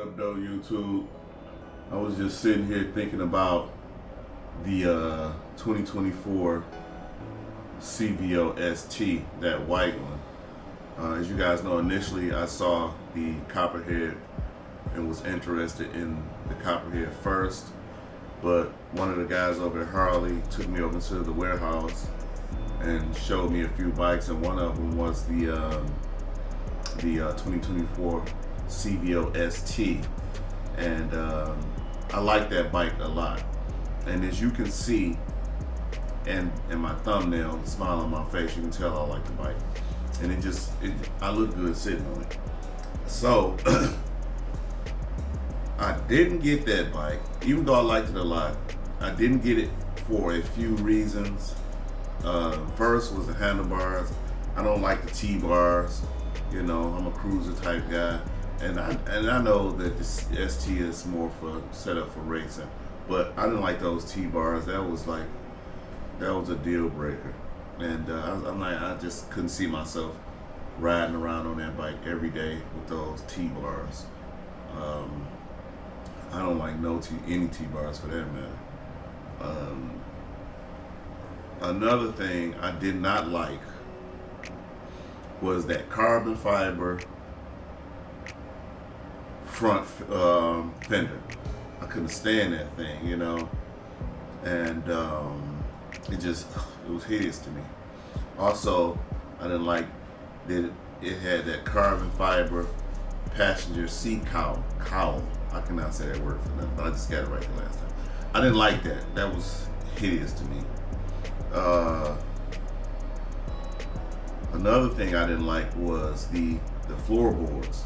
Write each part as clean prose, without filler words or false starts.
up though, YouTube? I was just sitting here thinking about the 2024 Cvo St, that white one. As you guys know, initially I saw the Copperhead and was interested in the Copperhead first, but one of the guys over at Harley took me over to the warehouse and showed me a few bikes, and one of them was the 2024 Cvo St, and I like that bike a lot. And as you can see, and in my thumbnail, the smile on my face, you can tell I like the bike, and I look good sitting on it. So I didn't get that bike, even though I liked it a lot. I didn't get it for a few reasons. First was the handlebars. I don't like the T-bars. You know, I'm a cruiser type guy, and I know that the ST is more for set up for racing, but I didn't like those T-bars. That was a deal breaker, and I just couldn't see myself riding around on that bike every day with those T-bars. I don't like any T-bars for that matter. Another thing I did not like was that carbon fiber front fender. I couldn't stand that thing, you know, and it was hideous to me. Also, I didn't like that it had that carbon fiber passenger seat cowl. I cannot say that word for nothing, but I just got it right the last time. I didn't like that. That was hideous to me. Another thing I didn't like was the floorboards.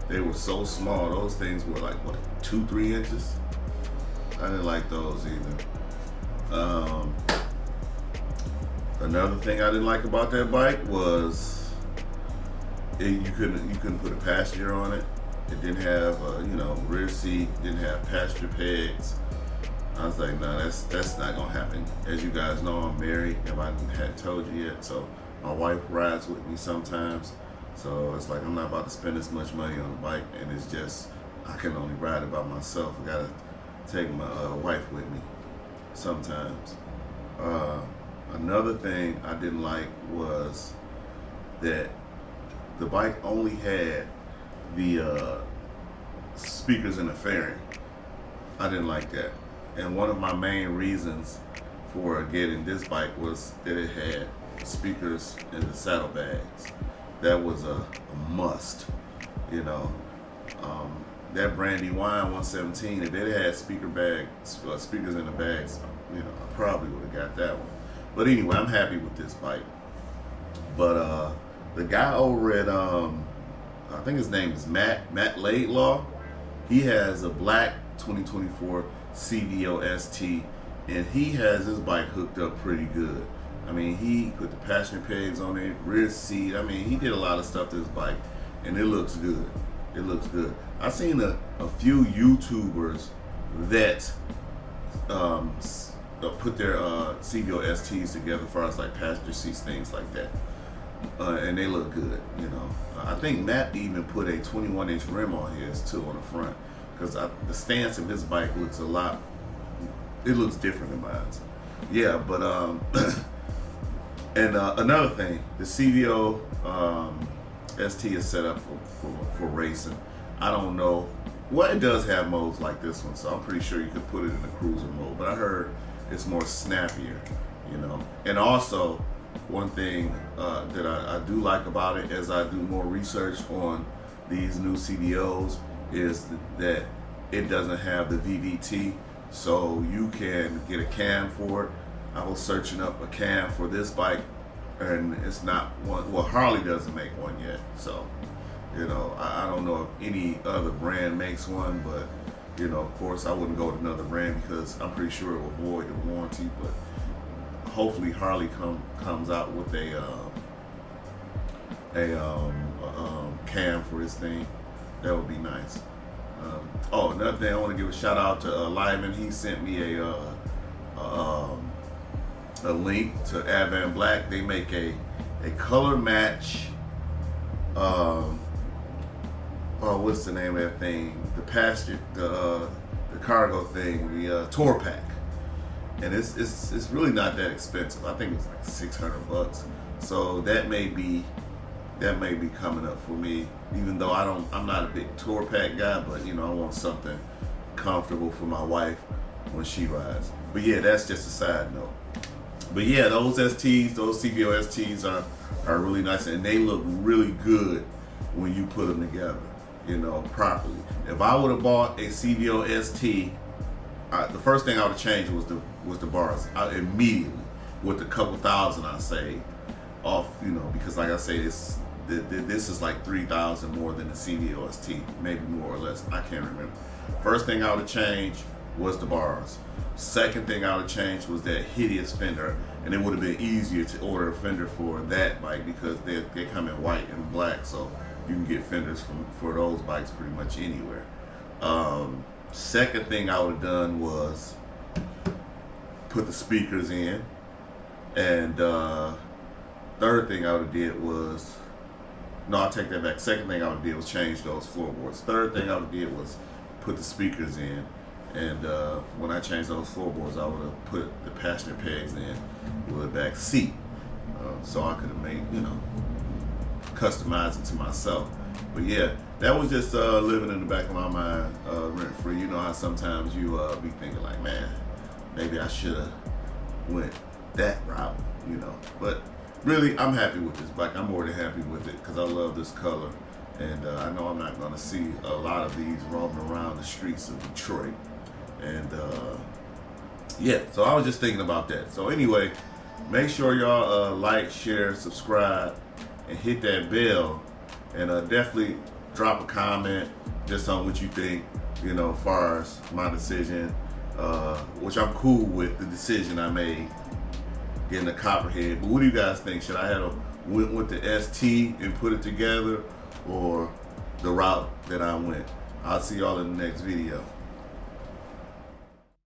They were so small. Those things were like, what, 2-3 inches? I didn't like those either. Another thing I didn't like about that bike was you couldn't put a passenger on it. It didn't have rear seat. Didn't have passenger pegs. I was like, no, that's not gonna happen. As you guys know, I'm married. If I hadn't told you yet, so my wife rides with me sometimes. So it's like I'm not about to spend this much money on a bike, and it's just I can only ride it by myself. I gotta take my wife with me sometimes. Another thing I didn't like was that the bike only had the speakers in the fairing. I didn't like that. And one of my main reasons for getting this bike was that it had speakers in the saddlebags. That was a must, you know. That Brandywine 117, if it had speakers in the bags, you know, I probably would have got that one. But anyway, I'm happy with this bike. But the guy over at I think his name is Matt Laidlaw. He has a black 2024 Cvo St, and he has his bike hooked up pretty good. I mean, he put the passenger pegs on it, rear seat. I mean, he did a lot of stuff to his bike, and it looks good. It looks good. I've seen a few YouTubers that put their Cvo Sts together as far as like passenger seats, things like that. And they look good, you know. I think Matt even put a 21-inch rim on his too on the front, because the stance of his bike looks it looks different than mine. Yeah, but and another thing, the Cvo St is set up for racing. I don't know. Well, it does have modes like this one, so I'm pretty sure you could put it in the cruiser mode, but I heard it's more snappier, you know. And also, one thing that I do like about it as I do more research on these new CVOs is that it doesn't have the VVT, so you can get a cam for it. I was searching up a cam for this bike, and it's not one. Well, Harley doesn't make one yet, so you know, I don't know if any other brand makes one, but you know, of course, I wouldn't go with another brand because I'm pretty sure it will void the warranty. But hopefully, Harley comes out with a cam for this thing. That would be nice. Another thing, I want to give a shout out to Lyman. He sent me a link to Advan Black. They make a color match what's the name of that thing? The cargo thing, the tour pack, and it's really not that expensive. I think it's like $600. So that may be coming up for me. Even though I'm not a big tour pack guy, but you know, I want something comfortable for my wife when she rides. But yeah, that's just a side note. But yeah, those STs, those Cvo STs are really nice, and they look really good when you put them together, you know, properly. If I would have bought a Cvo ST, the first thing I would have changed was the bars. Immediately, with the couple thousand I saved off, you know, because like I say, this is like 3,000 more than the Cvo ST, maybe more or less. I can't remember. First thing I would have changed was the bars. Second thing I would have changed was that hideous fender, and it would have been easier to order a fender for that bike because they come in white and black, so you can get fenders for those bikes pretty much anywhere. Second thing I would have done was put the speakers in, and third thing I would have did was, no, I'll take that back. Second thing I would have did was change those floorboards. Third thing I would have did was put the speakers in, and when I changed those floorboards, I would have put the passenger pegs in with the back seat, so I could have made, you know, customize it to myself. But yeah, that was just living in the back of my mind, rent free. You know how sometimes you be thinking like, man, maybe I should have went that route, you know. But really, I'm happy with this bike. I'm more than happy with it because I love this color, and I know I'm not going to see a lot of these roaming around the streets of Detroit. And yeah, so I was just thinking about that. So anyway, make sure y'all like, share, subscribe, and hit that bell, and definitely drop a comment just on what you think, you know, as far as my decision, which I'm cool with the decision I made getting a copperhead. But what do you guys think? Should I have went with the ST and put it together, or the route that I went? I'll see y'all in the next video.